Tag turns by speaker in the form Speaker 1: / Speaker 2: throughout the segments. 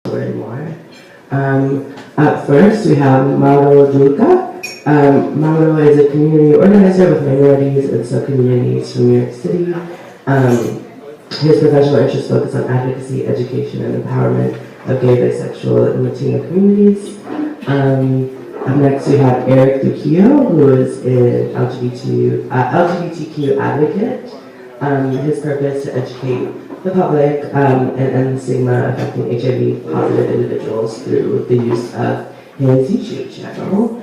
Speaker 1: more. Up first, we have Mauro Julka. Mauro is a community organizer with minorities and sub-communities from New York City. His professional interests focus on advocacy, education, and empowerment of gay, bisexual, and Latino communities. Up next, we have Eric Duquillo, who is an LGBTQ advocate. His purpose to educate the public and end the stigma affecting HIV-positive individuals through the use of his YouTube channel.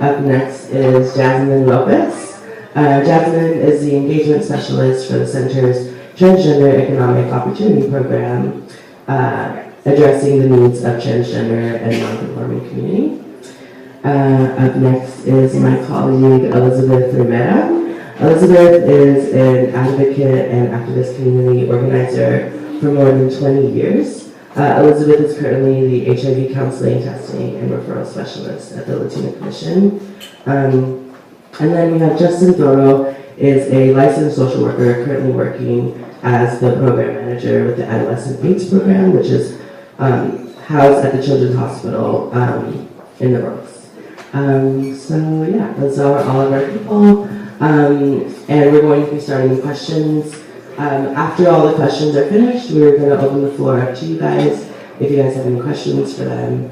Speaker 1: Up next is Jasmine Lopez. Jasmine is the engagement specialist for the Center's Transgender Economic Opportunity Program, addressing the needs of transgender and non-conforming community. Up next is my colleague Elizabeth Rivera. Elizabeth is an advocate and activist community organizer for more than 20 years. Elizabeth is currently the HIV counseling, testing, and referral specialist at the Latino Commission. And then we have Justin Toro, is a licensed social worker currently working as the program manager with the Adolescent AIDS Program, which is housed at the Children's Hospital in the Bronx. So yeah, those are all of our people. And we're going to be starting the questions. After all the questions are finished, we're going to open the floor up to you guys if you guys have any questions for them.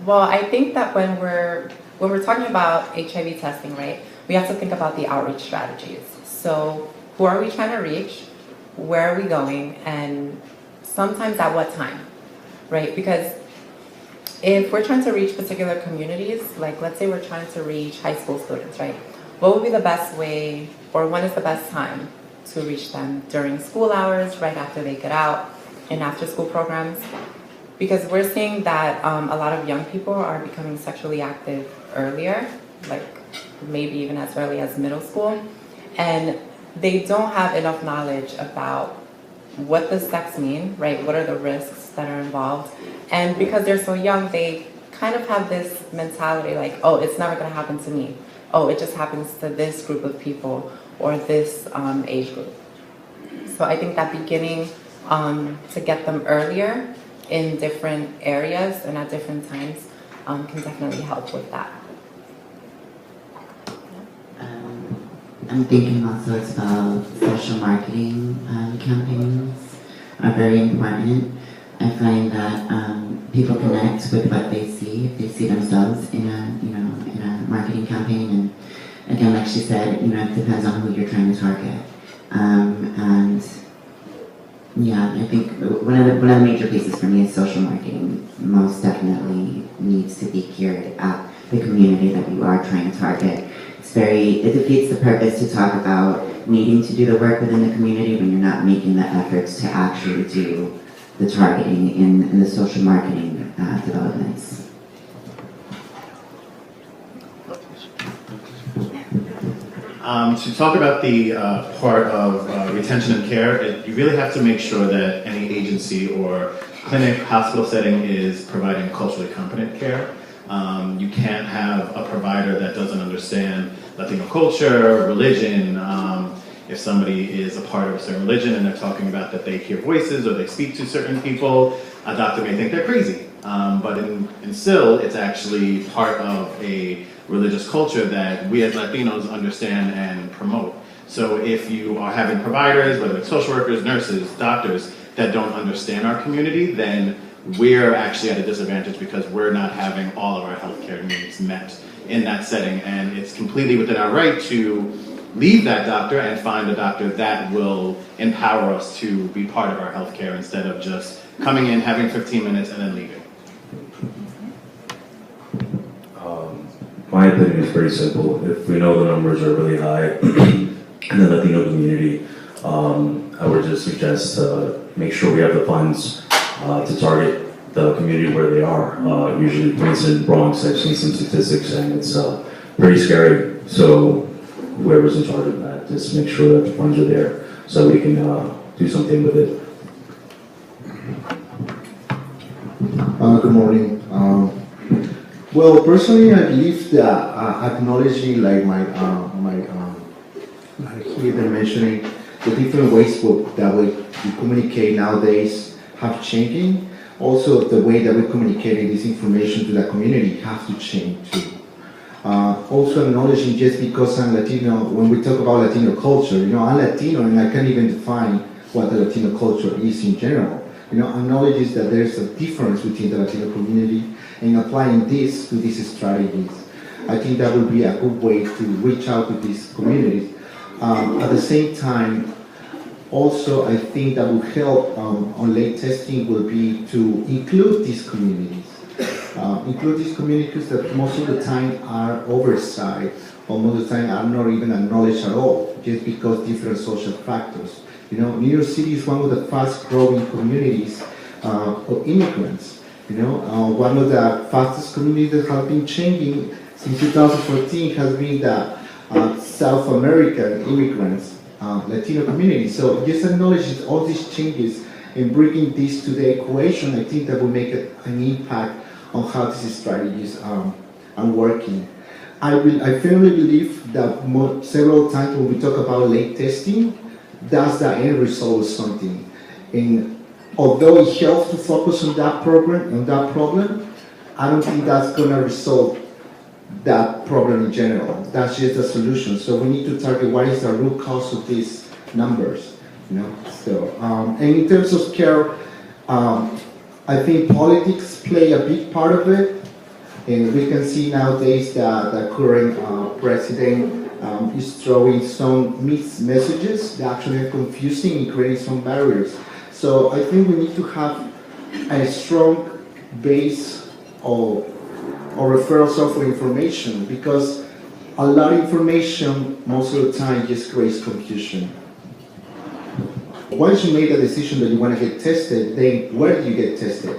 Speaker 2: Well, I think that when we're talking about HIV testing, right, we have to think about the outreach strategies. So who are we trying to reach? Where are we going? And sometimes at what time, right? Because if we're trying to reach particular communities, like let's say we're trying to reach high school students, right? What would be the best way, or when is the best time to reach them? During school hours, right after they get out, in after school programs? Because we're seeing that a lot of young people are becoming sexually active earlier, like maybe even as early as middle school, and they don't have enough knowledge about what does sex mean, right? What are the risks that are involved? And because they're so young, they kind of have this mentality like, oh, it's never gonna happen to me. Oh, it just happens to this group of people or this age group. So I think that beginning to get them earlier in different areas and at different times can definitely help with that.
Speaker 3: I'm thinking also as well, social marketing campaigns are very important. I find that people connect with what they see if they see themselves in a marketing campaign. And again, like she said, it depends on who you're trying to target. And yeah, I think one of the major pieces for me is social marketing. Most definitely needs to be geared at the community that you are trying to target. It defeats the purpose to talk about needing to do the work within the community when you're not making the efforts to actually do the targeting in the social marketing developments.
Speaker 4: To talk about the part of retention and care, you really have to make sure that any agency or clinic, hospital setting is providing culturally competent care. You can't have a provider that doesn't understand Latino culture, religion. If somebody is a part of a certain religion and they're talking about that they hear voices or they speak to certain people, a doctor may think they're crazy. But in still, it's actually part of a religious culture that we as Latinos understand and promote. So if you are having providers, whether it's social workers, nurses, doctors, that don't understand our community, then we're actually at a disadvantage because we're not having all of our healthcare needs met in that setting. And it's completely within our right to leave that doctor and find a doctor that will empower us to be part of our healthcare instead of just coming in, having 15 minutes, and then leaving.
Speaker 5: My opinion is pretty simple. If we know the numbers are really high in the Latino community, I would just suggest make sure we have the funds to target the community where they are. Usually, for instance, Bronx, I've seen some statistics and it's pretty scary. So whoever's in charge of that, just make sure that the funds are there so we can do something with it.
Speaker 6: Good morning. Well, personally, I believe that acknowledging, like I hear them mentioning, the different ways that we communicate nowadays have changing. Also, the way that we communicate this information to the community has to change too. Also acknowledging just because I'm Latino, when we talk about Latino culture, I'm Latino and I can't even define what the Latino culture is in general. Acknowledges that there's a difference within the Latino community and applying this to these strategies. I think that would be a good way to reach out to these communities. At the same time, also, I think that will help on late testing will be to include these communities. Include these communities that most of the time are oversight, or most of the time are not even acknowledged at all, just because different social factors. New York City is one of the fast growing communities of immigrants. One of the fastest communities that have been changing since 2014 has been the South American immigrants, Latino community. So just acknowledging all these changes and bringing this to the equation, I think that will make an impact on how these strategies are working. I firmly believe that several times when we talk about late testing, that's the end result of something. And although it helps to focus on that problem, I don't think that's going to resolve that problem in general. That's just a solution. So we need to target what is the root cause of these numbers. So, and in terms of care, I think politics play a big part of it. And we can see nowadays that the current president is throwing some mixed messages that actually are confusing and creating some barriers. So I think we need to have a strong base of referrals of information, because a lot of information most of the time just creates confusion. Once you make a decision that you want to get tested, then where do you get tested?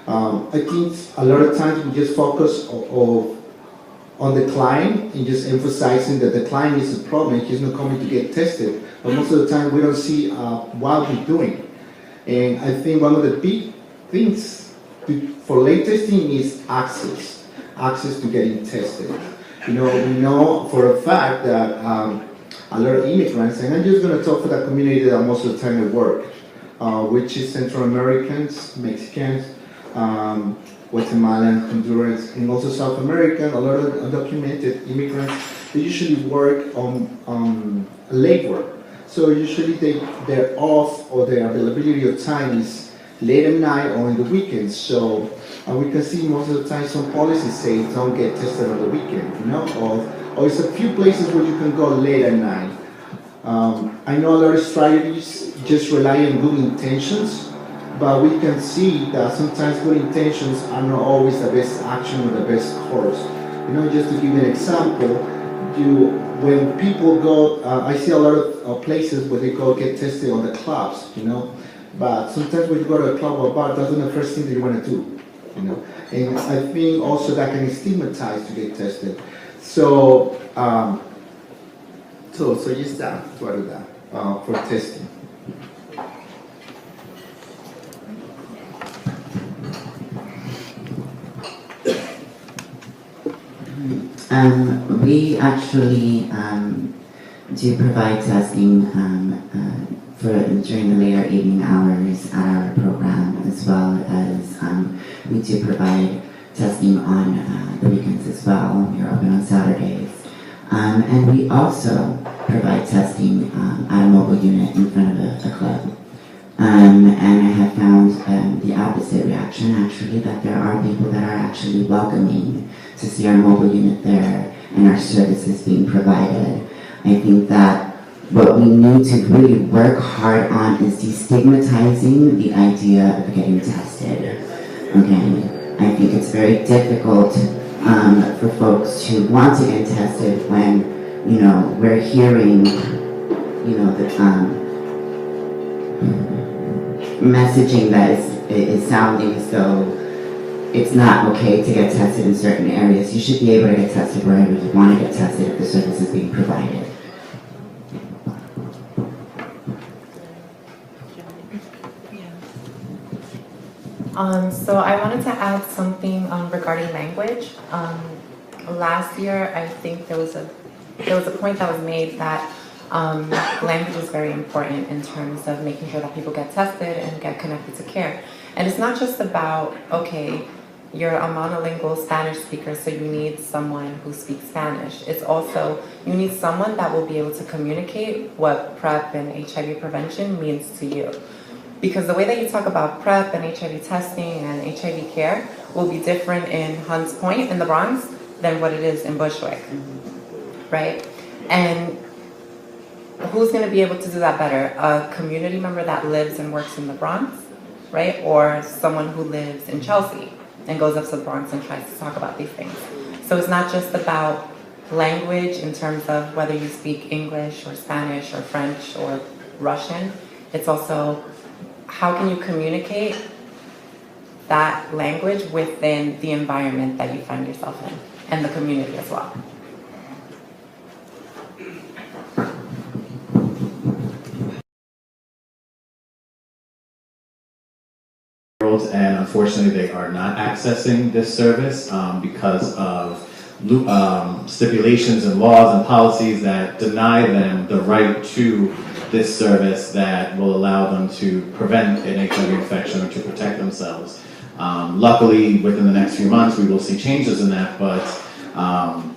Speaker 6: I think a lot of times we just focus on the client and just emphasizing that the client is the problem, he's not coming to get tested. But most of the time we don't see what we're doing. And I think one of the big things for late testing is access to getting tested. We know for a fact that a lot of immigrants, and I'm just going to talk for the community that most of the time at work, which is Central Americans, Mexicans, Guatemalan, Hondurans, and also South American, a lot of undocumented immigrants, they usually work on labor. So usually they're off, or their availability of time is late at night or in the weekends. So we can see most of the time some policies say don't get tested on the weekend, or it's a few places where you can go late at night. I know a lot of strategies just rely on good intentions, but we can see that sometimes good intentions are not always the best action or the best course. Just to give you an example, when people go, I see a lot of places where they go get tested on the clubs, but sometimes when you go to a club or bar, that's not the first thing that you want to do, And I think also that can stigmatize to get tested. So, so just that, for testing.
Speaker 3: We actually do provide testing during the later evening hours at our program, as well as we do provide testing on the weekends as well. We're open on Saturdays. And we also provide testing at a mobile unit in front of a club. And I have found the opposite reaction, actually, that there are people that are actually welcoming to see our mobile unit there and our services being provided. I think that what we need to really work hard on is destigmatizing the idea of getting tested. Okay, I think it's very difficult for folks to want to get tested when, we're hearing, the messaging that is sounding as though it's not okay to get tested in certain areas. You should be able to get tested wherever you want to get tested if the service is being provided.
Speaker 2: So I wanted to add something regarding language. Last year, I think there was a point that was made that language is very important in terms of making sure that people get tested and get connected to care. And it's not just about, okay, you're a monolingual Spanish speaker, so you need someone who speaks Spanish. It's also, you need someone that will be able to communicate what PrEP and HIV prevention means to you. Because the way that you talk about PrEP and HIV testing and HIV care will be different in Hunts Point in the Bronx than what it is in Bushwick, right? And who's going to be able to do that better? A community member that lives and works in the Bronx, right? Or someone who lives in Chelsea and goes up to the Bronx and tries to talk about these things. So it's not just about language in terms of whether you speak English or Spanish or French or Russian. It's also how can you communicate that language within the environment that you find yourself in and the community as well.
Speaker 4: And unfortunately they are not accessing this service because of stipulations and laws and policies that deny them the right to this service that will allow them to prevent an HIV infection or to protect themselves. Luckily, within the next few months, we will see changes in that, but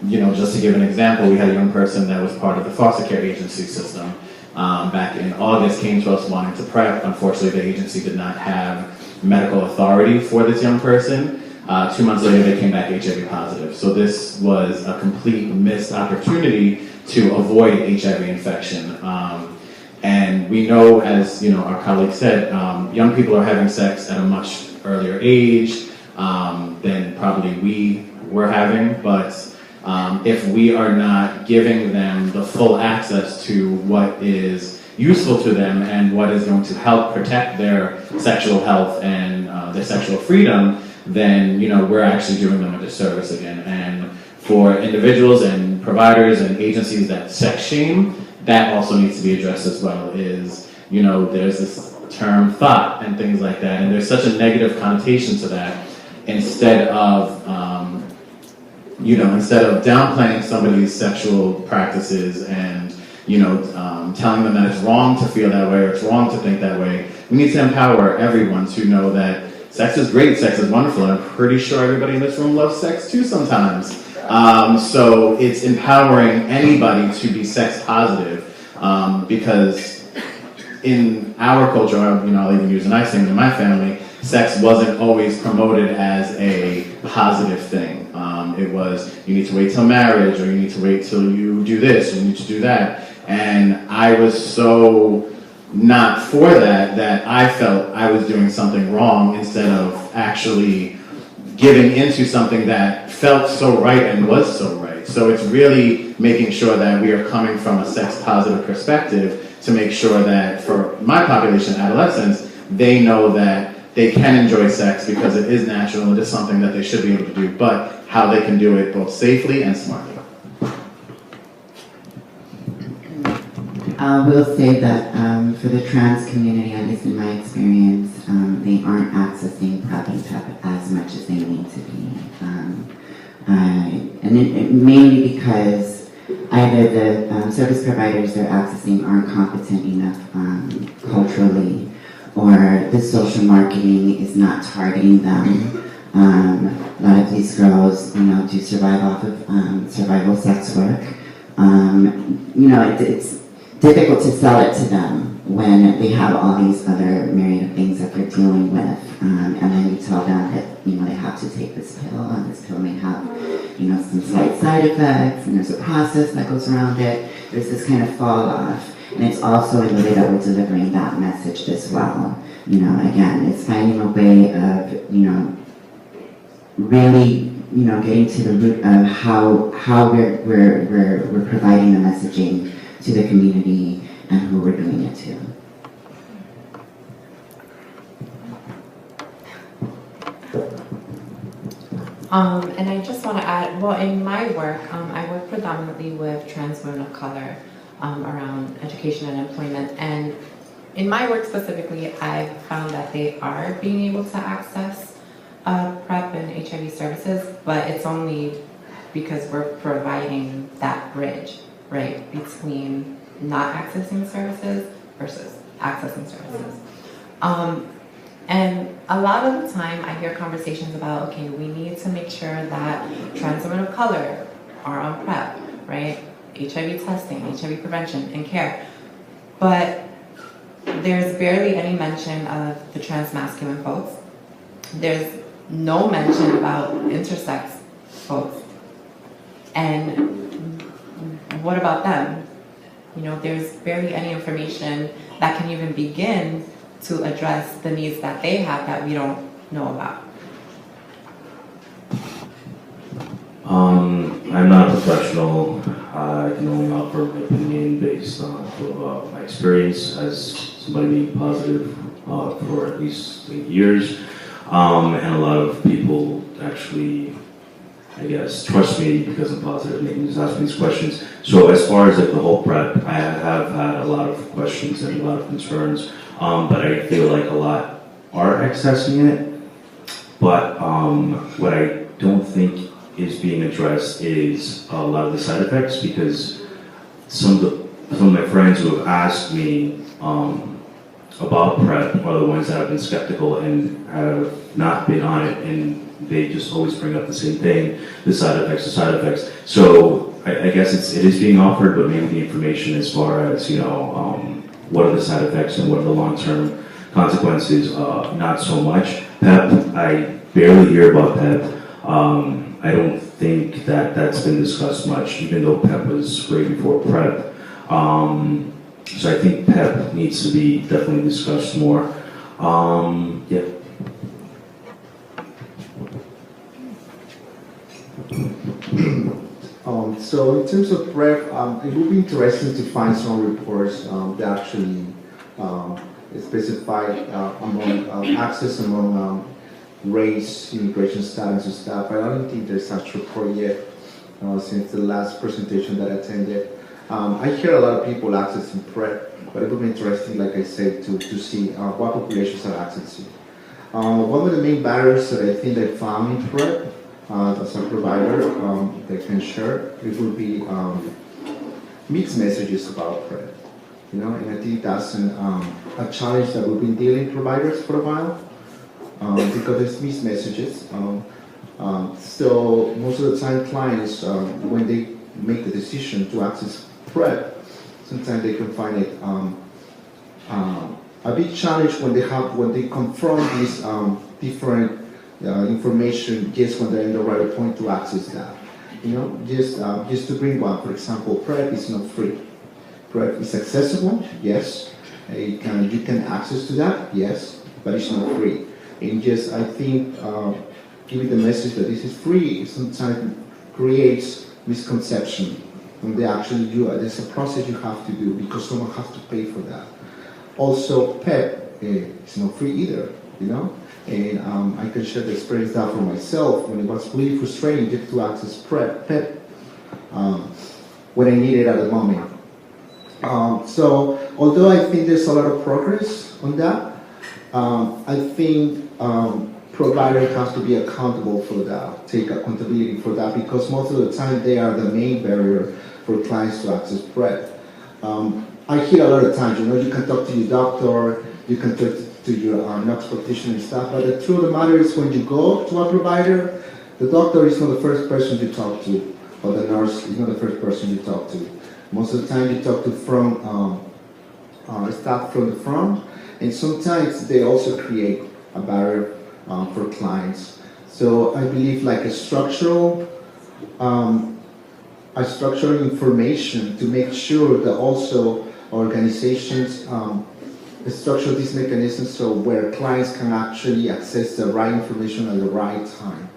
Speaker 4: you know, just to give an example, we had a young person that was part of the foster care agency system back in August, came to us wanting to PrEP. Unfortunately, the agency did not have medical authority for this young person. 2 months later, they came back HIV positive. So this was a complete missed opportunity to avoid HIV infection. And we know, as you know, our colleague said, young people are having sex at a much earlier age than probably we were having. But if we are not giving them the full access to what is useful to them and what is going to help protect their sexual health and their sexual freedom, then you know we're actually doing them a disservice again. And for individuals and providers and agencies that sex shame, that also needs to be addressed as well. Is, you know, there's this term thought and things like that, and there's such a negative connotation to that. Instead of you know, instead of downplaying somebody's sexual practices and you know, telling them that it's wrong to feel that way or it's wrong to think that way, we need to empower everyone to know that sex is great, sex is wonderful, and I'm pretty sure everybody in this room loves sex too sometimes. So it's empowering anybody to be sex positive because in our culture, you know, I'll even use a nice thing in my family, sex wasn't always promoted as a positive thing. It was, you need to wait till marriage, or you need to wait till you do this, or you need to do that. And I was so not for that, that I felt I was doing something wrong instead of actually giving into something that felt so right and was so right. So it's really making sure that we are coming from a sex positive perspective to make sure that for my population, adolescents, they know that they can enjoy sex because it is natural, it is something that they should be able to do, but how they can do it both safely and smartly.
Speaker 3: I will say that for the trans community, at least in my experience, they aren't accessing PrEP and PEP as much as they need to be. Mainly because either the service providers they're accessing aren't competent enough culturally, or the social marketing is not targeting them. A lot of these girls, you know, do survive off of survival sex work. You know, it's difficult to sell it to them when they have all these other myriad of things that they're dealing with, and then you tell them that, you know, they have to take this pill, and this pill may have, you know, some slight side effects, and there's a process that goes around it. There's this kind of fall off, and it's also in the way that we're delivering that message as well. You know, again, it's finding a way of, you know, really, you know, getting to the root of how we're providing the messaging to the community and who we're doing it to.
Speaker 2: And I just want to add, well, in my work, I work predominantly with trans women of color around education and employment. And in my work specifically, I've found that they are being able to access PrEP and HIV services, but it's only because we're providing that bridge, right, between not accessing services versus accessing services. And a lot of the time I hear conversations about, okay, we need to make sure that trans women of color are on PrEP, right? HIV testing, HIV prevention, and care. But there's barely any mention of the trans masculine folks. There's no mention about intersex folks. And what about them? You know, there's barely any information that can even begin to address the needs that they have that we don't know about.
Speaker 5: I'm not a professional. I can only offer my opinion based on my experience as somebody being positive for at least 8 years. And a lot of people actually, I guess, trust me because I'm positive and they can just ask me these questions. So as far as like the whole PrEP, I have had a lot of questions and a lot of concerns, but I feel like a lot are accessing it. But what I don't think is being addressed is a lot of the side effects, because some of my friends who have asked me about PrEP are the ones that have been skeptical and have not been on it, and they just always bring up the same thing, the side effects. So I guess it is being offered, but maybe the information as far as, you know, what are the side effects and what are the long-term consequences, not so much. PEP, I barely hear about PEP. I don't think that that's been discussed much, even though PEP was way before PrEP. So I think PEP needs to be definitely discussed more. Yeah.
Speaker 6: So in terms of PrEP, it would be interesting to find some reports that actually specify among access among race, immigration status and stuff. I don't think there's such report yet since the last presentation that I attended. I hear a lot of people accessing PrEP, but it would be interesting, like I said, to see what populations are accessing. One of the main barriers that I think I found in PrEP as a provider that can share, it would be mixed messages about PrEP. You know, and I think that's a challenge that we've been dealing with providers for a while. Because there's mixed messages. So most of the time clients, when they make the decision to access PrEP, sometimes they can find it a big challenge when they confront these different information just when they're in the right point to access that. You know, just to bring one, for example, PrEP is not free. PrEP is accessible, yes. You can access to that, yes, but it's not free. And just, I think, giving the message that this is free sometimes creates misconception. And there's a process you have to do because someone has to pay for that. Also, PEP is not free either, you know? And I can share the experience that for myself when it was really frustrating just to access PEP when I need it at the moment. So, although I think there's a lot of progress on that, I think providers have to be accountable for that, take accountability for that, because most of the time they are the main barrier for clients to access PrEP. I hear a lot of times, you know, you can talk to your doctor, you can talk to your nurse practitioner and stuff, but the truth of the matter is when you go to a provider, the doctor is not the first person you talk to, or the nurse is not the first person you talk to. Most of the time you talk to staff from the front, and sometimes they also create a barrier for clients. So I believe like a structural information to make sure that also organizations structure these mechanisms so where clients can actually access the right information at the right time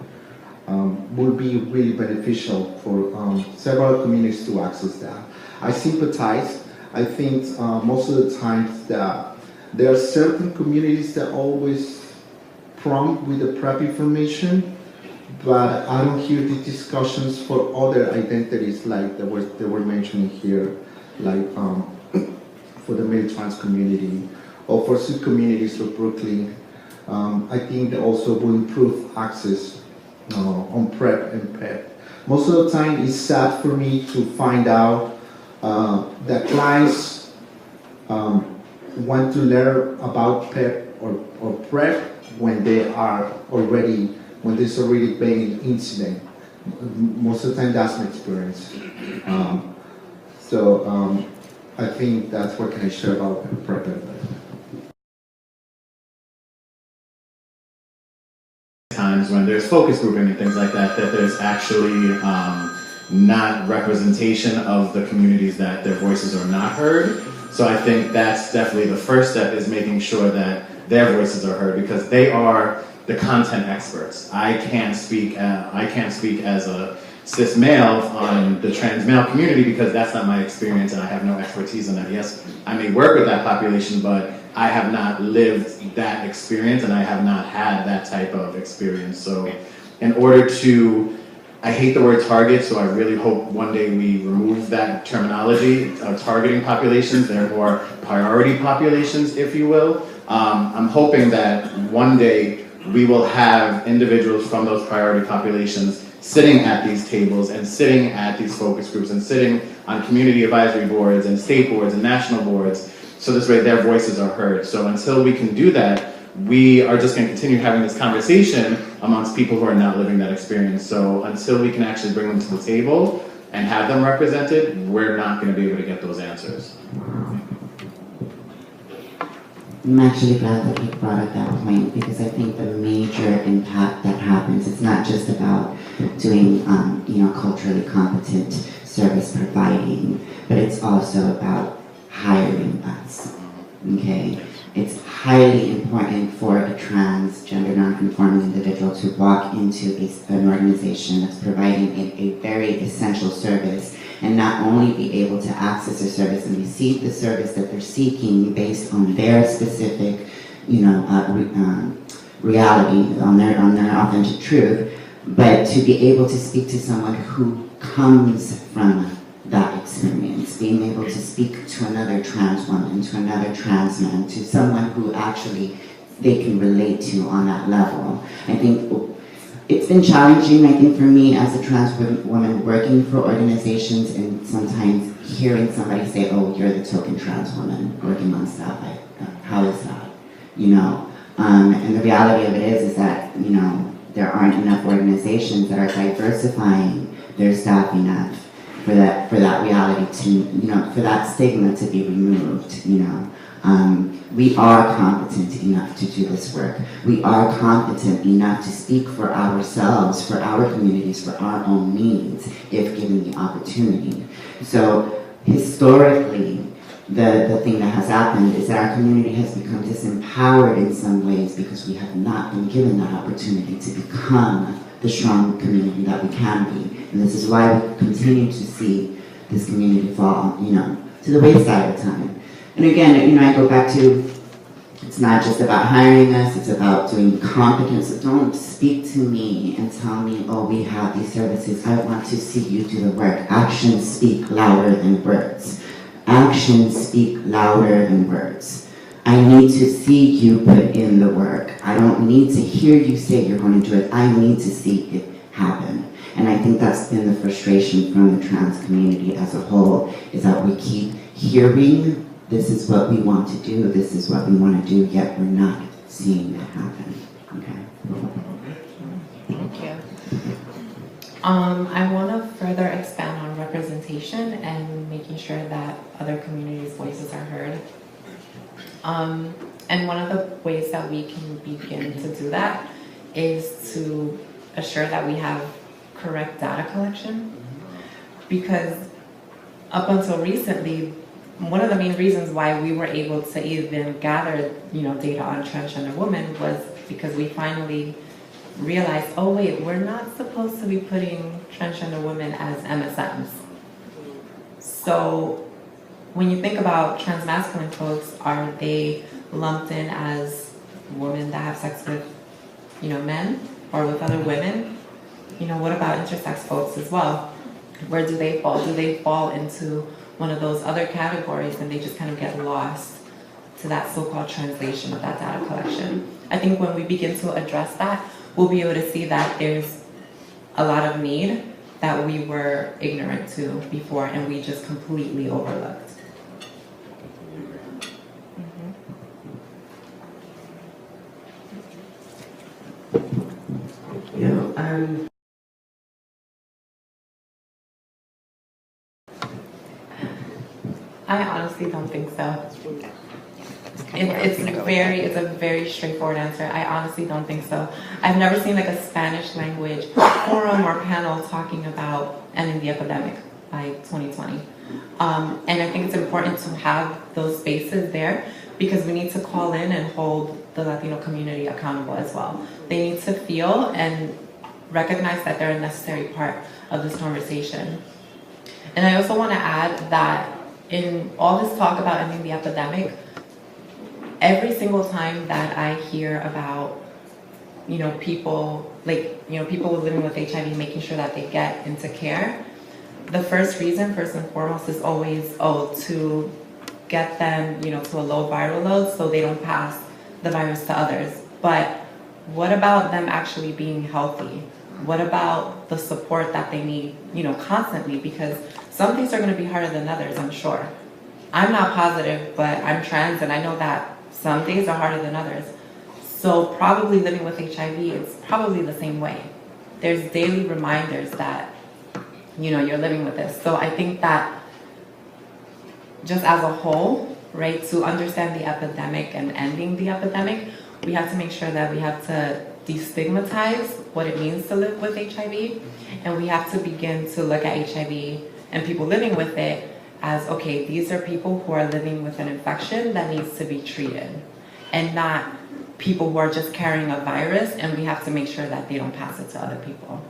Speaker 6: will be really beneficial for several communities to access that. I sympathize. I think most of the times that there are certain communities that always prompt with the PrEP information, but I don't hear these discussions for other identities like that were mentioned here, like for the male trans community or for sub-communities of Brooklyn. I think that also will improve access on PrEP and PEP. Most of the time it's sad for me to find out the clients want to learn about PEP or PrEP when there's already been an incident. Most of the time, that's my experience. I think that's what can I share about PrEP.
Speaker 4: Times when there's focus grouping and things like that, that there's actually not representation of the communities that their voices are not heard. So I think that's definitely the first step, is making sure that their voices are heard, because they are the content experts. I can't speak as a cis male on the trans male community because that's not my experience and I have no expertise in that. Yes, I may work with that population, but I have not lived that experience and I have not had that type of experience. So in order to, I hate the word target, so I really hope one day we remove that terminology of targeting populations. They're more priority populations, if you will. I'm hoping that one day we will have individuals from those priority populations sitting at these tables and sitting at these focus groups and sitting on community advisory boards and state boards and national boards, so this way their voices are heard. So until we can do that, we are just going to continue having this conversation amongst people who are not living that experience. So until we can actually bring them to the table and have them represented, we're not going to be able to get those answers.
Speaker 3: I'm actually glad that you brought up that point, because I think the major impact that happens, it's not just about doing culturally competent service providing, but it's also about hiring us, okay? It's highly important for a transgender non-conforming individual to walk into an organization that's providing a very essential service and not only be able to access their service and receive the service that they're seeking based on their specific, reality, on their authentic truth, but to be able to speak to someone who comes from that experience, being able to speak to another trans woman, to another trans man, to someone who actually they can relate to on that level. I think it's been challenging, I think, for me as a trans woman working for organizations and sometimes hearing somebody say, oh, you're the token trans woman working on stuff. How is that? And the reality of it is that, there aren't enough organizations that are diversifying their staff enough for that reality to, for that stigma to be removed, We are competent enough to do this work. We are competent enough to speak for ourselves, for our communities, for our own needs, if given the opportunity. So historically, the thing that has happened is that our community has become disempowered in some ways because we have not been given that opportunity to become the strong community that we can be. And this is why we continue to see this community fall, to the wayside at time. And again, I go back to, it's not just about hiring us, it's about doing competence. So don't speak to me and tell me, oh, we have these services. I want to see you do the work. Actions speak louder than words. Actions speak louder than words. I need to see you put in the work. I don't need to hear you say you're going to do it. I need to see it happen. And I think that's been the frustration from the trans community as a whole, is that we keep hearing, this is what we want to do, this is what we want to do, yet we're not seeing it happen. Okay.
Speaker 2: Thank you. I want to further expand on representation and making sure that other communities' voices are heard. And one of the ways that we can begin to do that is to assure that we have correct data collection. Because up until recently, one of the main reasons why we were able to even gather, data on transgender women was because we finally realized, oh wait, we're not supposed to be putting transgender women as MSMs. So when you think about transmasculine folks, are they lumped in as women that have sex with, men or with other women? What about intersex folks as well? Where do they fall? Do they fall into one of those other categories and they just kind of get lost to that so-called translation of that data collection? I think when we begin to address that, we'll be able to see that there's a lot of need that we were ignorant to before and we just completely overlooked.
Speaker 1: You know,
Speaker 2: I honestly don't think so. It's a very straightforward answer. I honestly don't think so. I've never seen like a Spanish language forum or panel talking about ending the epidemic by 2020. And I think it's important to have those spaces there because we need to call in and hold the Latino community accountable as well. They need to feel and recognize that they're a necessary part of this conversation. And I also want to add that in all this talk about ending the epidemic, every single time that I hear about, people living with HIV, making sure that they get into care, the first and foremost, is always, to get them, to a low viral load so they don't pass the virus to others. But what about them actually being healthy? What about the support that they need, constantly? Because some things are going to be harder than others, I'm sure. I'm not positive, but I'm trans and I know that some days are harder than others. So probably living with HIV, it's probably the same way. There's daily reminders that, you're living with this. So I think that just as a whole, right, to understand the epidemic and ending the epidemic, we have to make sure that we have to destigmatize what it means to live with HIV. And we have to begin to look at HIV and people living with it as, okay, these are people who are living with an infection that needs to be treated, and not people who are just carrying a virus and we have to make sure that they don't pass it to other people.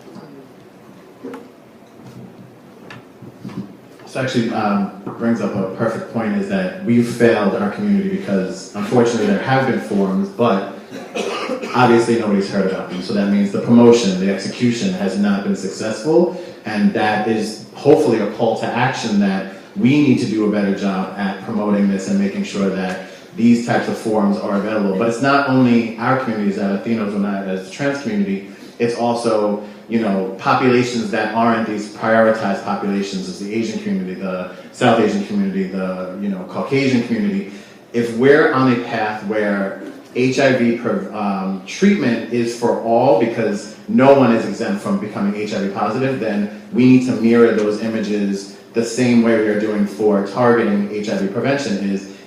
Speaker 4: This actually brings up a perfect point, is that we've failed in our community because unfortunately there have been forums, but obviously nobody's heard about them. So that means the promotion, the execution has not been successful, and that is hopefully a call to action that we need to do a better job at promoting this and making sure that these types of forums are available. But it's not only our communities, as Latinos or not as the trans community, it's also, populations that aren't these prioritized populations, as the Asian community, the South Asian community, the, Caucasian community. If we're on a path where HIV treatment is for all because no one is exempt from becoming HIV positive, then we need to mirror those images the same way we are doing for targeting HIV prevention.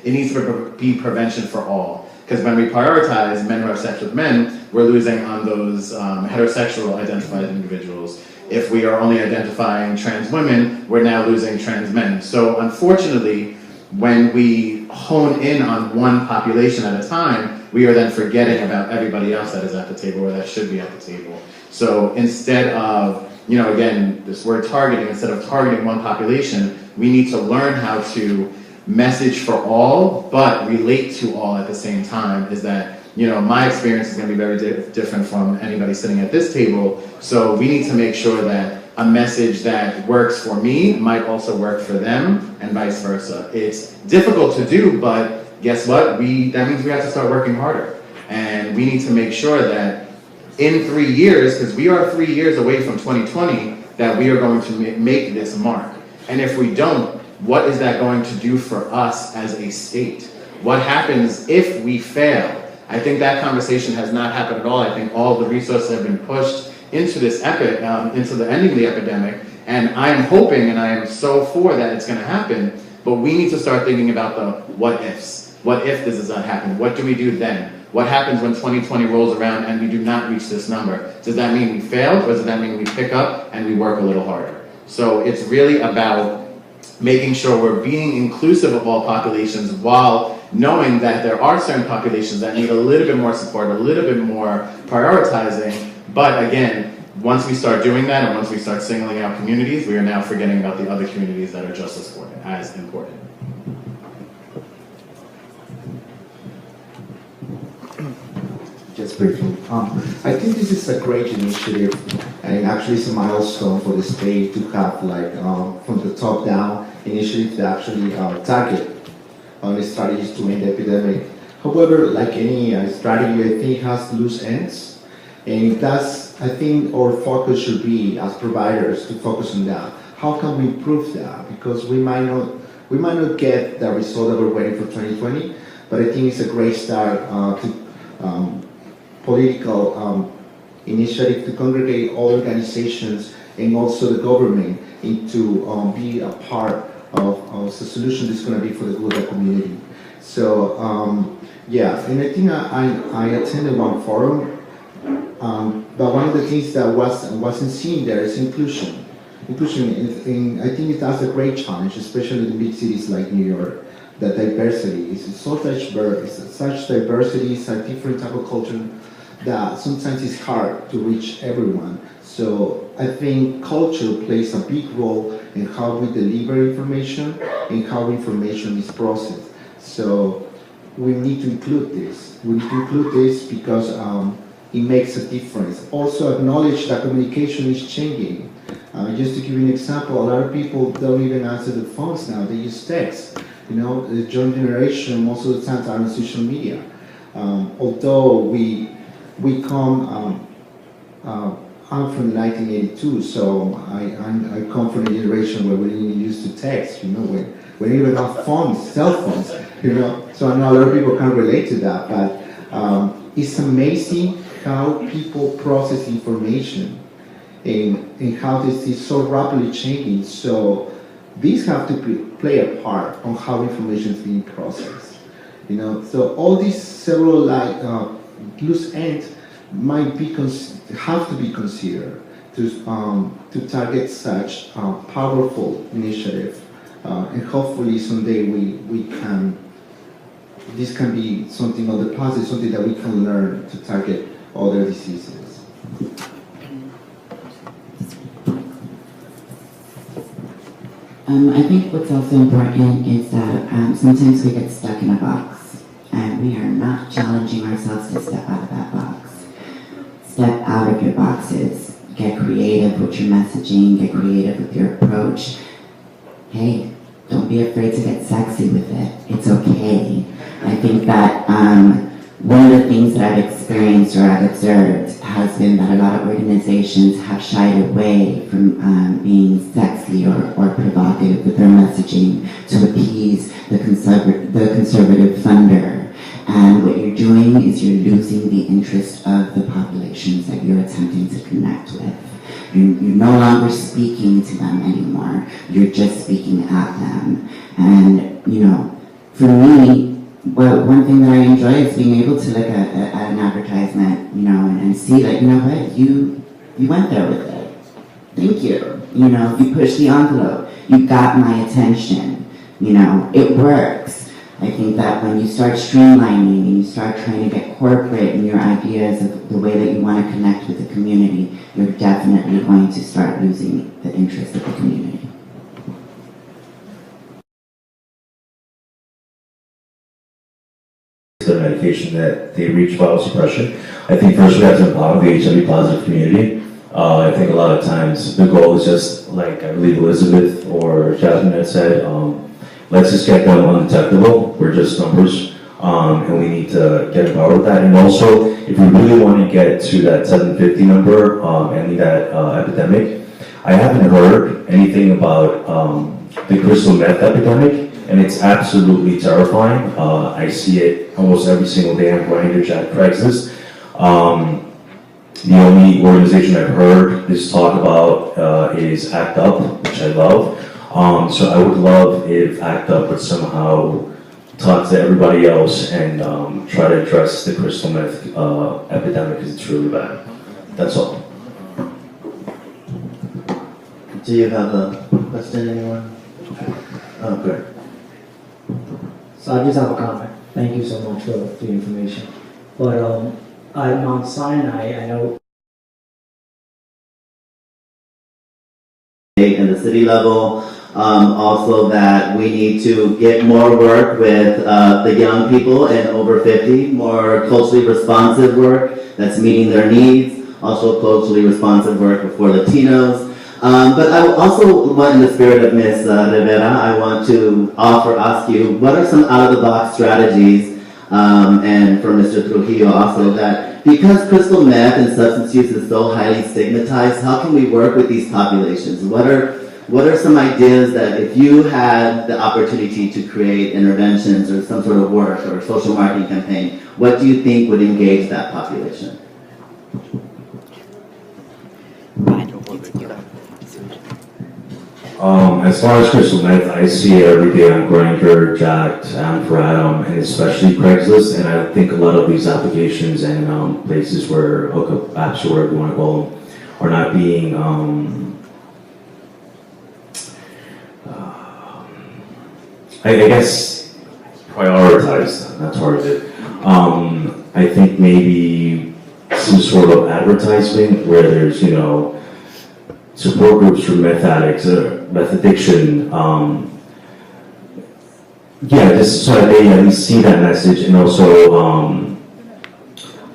Speaker 4: It needs to be prevention for all. Because when we prioritize men who have sex with men, we're losing on those heterosexual identified individuals. If we are only identifying trans women, we're now losing trans men. So unfortunately, when we hone in on one population at a time, we are then forgetting about everybody else that is at the table or that should be at the table. So instead of, again, this word targeting, instead of targeting one population, we need to learn how to message for all, but relate to all at the same time. Is that, my experience is going to be very different from anybody sitting at this table. So we need to make sure that a message that works for me might also work for them, and vice versa. It's difficult to do, but guess what? That means we have to start working harder. And we need to make sure that in 3 years, because we are 3 years away from 2020, that we are going to make this mark. And if we don't, what is that going to do for us as a state? What happens if we fail? I think that conversation has not happened at all. I think all the resources have been pushed into this into the ending the epidemic, and I am hoping and I am so for that it's going to happen, but we need to start thinking about the what ifs. What if this does not happen? What do we do then? What happens when 2020 rolls around and we do not reach this number? Does that mean we failed, or does that mean we pick up and we work a little harder? So it's really about making sure we're being inclusive of all populations while knowing that there are certain populations that need a little bit more support, a little bit more prioritizing. But again, once we start doing that and once we start singling out communities, we are now forgetting about the other communities that are just as important.
Speaker 6: Just briefly, I think this is a great initiative, and actually it's a milestone for the state to have, from the top down, initiative to actually target the strategies to end the epidemic. However, like any strategy, I think it has loose ends, And that's, I think, our focus should be as providers to focus on that. How can we improve that? Because we might not get the result that we're waiting for 2020, but I think it's a great start to political initiative to congregate all organizations and also the government into be a part of the solution that's going to be for the good of the community. So yeah, and I think I attended one forum, but one of the things that wasn't seen there is inclusion. Inclusion, and I think that's a great challenge, especially in big cities like New York. That diversity is such diversity, such different type of culture that sometimes it's hard to reach everyone. So I think culture plays a big role in how we deliver information and how information is processed. So we need to include this. We need to include this because it makes a difference. Also acknowledge that communication is changing. Just to give you an example, a lot of people don't even answer the phones now, they use text. You know, the young generation most of the times are on social media. Although we come, I'm from 1982, so I come from a generation where we didn't even used to text, you know, we didn't even have phones, cell phones, you know, so I know a lot of people can relate to that, but it's amazing how people process information and how this is so rapidly changing. So these have to play a part on how information is being processed. You know, so all these several loose ends might be have to be considered to target such powerful initiative, and hopefully someday we can. This can be something of the past, something that we can learn to target other diseases.
Speaker 3: I think what's also important is that sometimes we get stuck in a box, and we are not challenging ourselves to step out of that box. Step out of your boxes. Get creative with your messaging, get creative with your approach. Hey, don't be afraid to get sexy with it. It's okay. I think that one of the things that I've experienced or I've observed has been that a lot of organizations have shied away from being sexy or provocative with their messaging to appease the conservative funder. And what you're doing is you're losing the interest of the populations that you're attempting to connect with. You're no longer speaking to them anymore. You're just speaking at them. And, you know, for me, well, one thing that I enjoy is being able to look at an advertisement, you know, and see that, you know what, you went there with it. Thank you. You know, you pushed the envelope. You got my attention. You know, it works. I think that when you start streamlining and you start trying to get corporate in your ideas of the way that you want to connect with the community, you're definitely going to start losing the interest of the community.
Speaker 5: The medication that they reach viral suppression. I think first we have to empower the HIV positive community. I think a lot of times the goal is just, like I believe Elizabeth or Jasmine had said, let's just get them undetectable. We're just numbers, and we need to get empowered with that. And also, if we really want to get to that 750 number, ending that epidemic, I haven't heard anything about the crystal meth epidemic. And it's absolutely terrifying. I see it almost every single day on Grindr, Chat, Craigslist. The only organization I've heard this talk about is ACT UP, which I love. So I would love if ACT UP would somehow talk to everybody else and try to address the crystal meth epidemic because it's really bad. That's all.
Speaker 7: Do you have a question, anyone? Oh, good.
Speaker 8: So I just have a comment. Thank you so much for the information. But at Mount Sinai, I know
Speaker 7: in the city level, also that we need to get more work with the young people and over 50, more culturally responsive work that's meeting their needs, also culturally responsive work for Latinos. But I also want, in the spirit of Ms. Rivera, I want to ask you, what are some out-of-the-box strategies, and for Mr. Trujillo also, that because crystal meth and substance use is so highly stigmatized, how can we work with these populations? What are some ideas that if you had the opportunity to create interventions or some sort of work or social marketing campaign, what do you think would engage that population?
Speaker 5: As far as crystal meth, I see it every day on Grindr, Jacked, Adam, and especially Craigslist. And I think a lot of these applications and places where hookup apps or whatever you want to call them are not being I guess prioritized, not targeted. I think maybe some sort of advertisement where there's, support groups for meth addicts, meth addiction. Just so that they at least see that message, and also,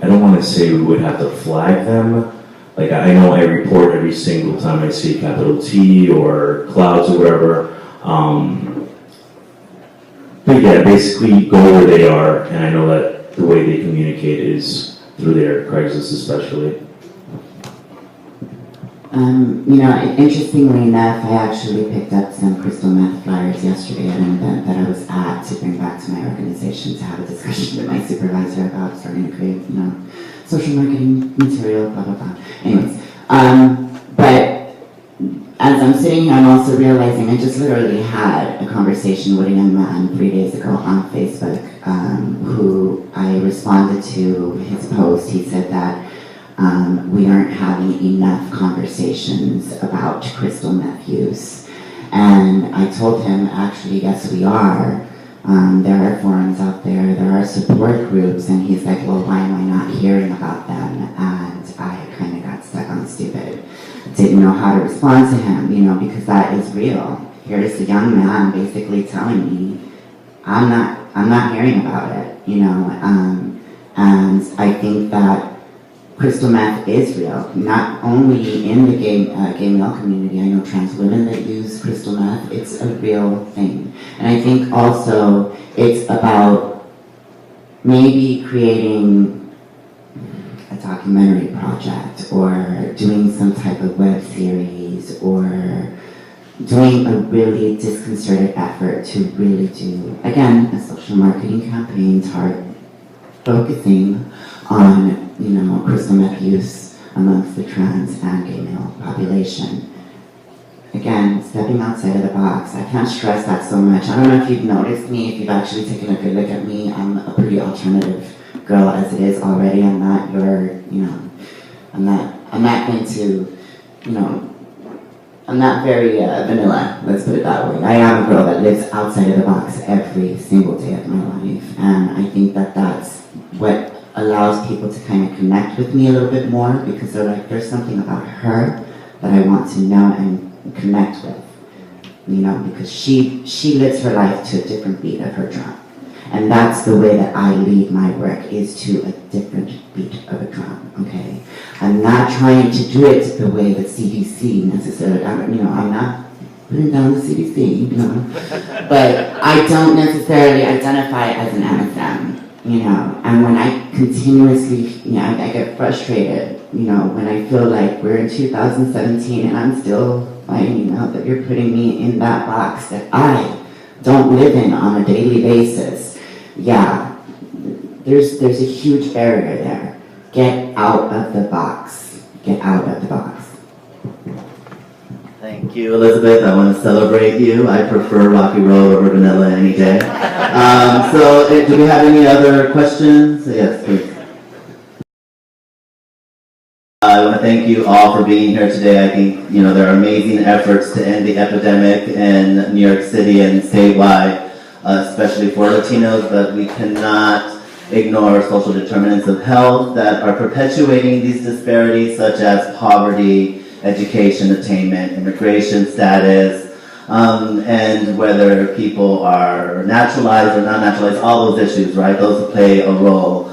Speaker 5: I don't want to say we would have to flag them. Like, I know I report every single time I see capital T or clouds or whatever. But yeah, basically go where they are, and I know that the way they communicate is through their Craigslist especially.
Speaker 3: Interestingly enough, I actually picked up some crystal meth flyers yesterday at an event that I was at to bring back to my organization to have a discussion with my supervisor about starting to create, social marketing material, blah, blah, blah. Anyways, but as I'm sitting here, I'm also realizing I just literally had a conversation with a young man 3 days ago on Facebook who I responded to his post. He said that we aren't having enough conversations about crystal meth use. And I told him, actually, yes, we are. There are forums out there, there are support groups, and he's like, well, why am I not hearing about them? And I kind of got stuck on stupid. Didn't know how to respond to him, because that is real. Here's a young man basically telling me, I'm not hearing about it, and I think that crystal meth is real, not only in the gay male community. I know trans women that use crystal meth. It's a real thing. And I think also it's about maybe creating a documentary project or doing some type of web series or doing a really disconcerted effort to really do, again, a social marketing campaign focusing on crystal meth use amongst the trans and gay male population. Again, stepping outside of the box. I can't stress that so much. I don't know if you've noticed me, if you've actually taken a good look at me. I'm a pretty alternative girl as it is already. I'm not into, I'm not very vanilla, let's put it that way. I am a girl that lives outside of the box every single day of my life. And I think that that's what allows people to kind of connect with me a little bit more, because they're like, there's something about her that I want to know and connect with, because she lives her life to a different beat of her drum. And that's the way that I lead my work, is to a different beat of a drum, okay? I'm not trying to do it the way the CDC necessarily, I'm not putting down the CDC, but I don't necessarily identify as an MSM. And when I continuously, I get frustrated, when I feel like we're in 2017 and I'm still finding out that you're putting me in that box that I don't live in on a daily basis. Yeah, there's a huge barrier there. Get out of the box. Get out of the box.
Speaker 7: Thank you, Elizabeth. I want to celebrate you. I prefer Rocky Road over vanilla any day. Do we have any other questions? Yes, please. I want to thank you all for being here today. I think, there are amazing efforts to end the epidemic in New York City and statewide, especially for Latinos, but we cannot ignore social determinants of health that are perpetuating these disparities, such as poverty, education attainment, immigration status, and whether people are naturalized or not naturalized, all those issues, right? Those play a role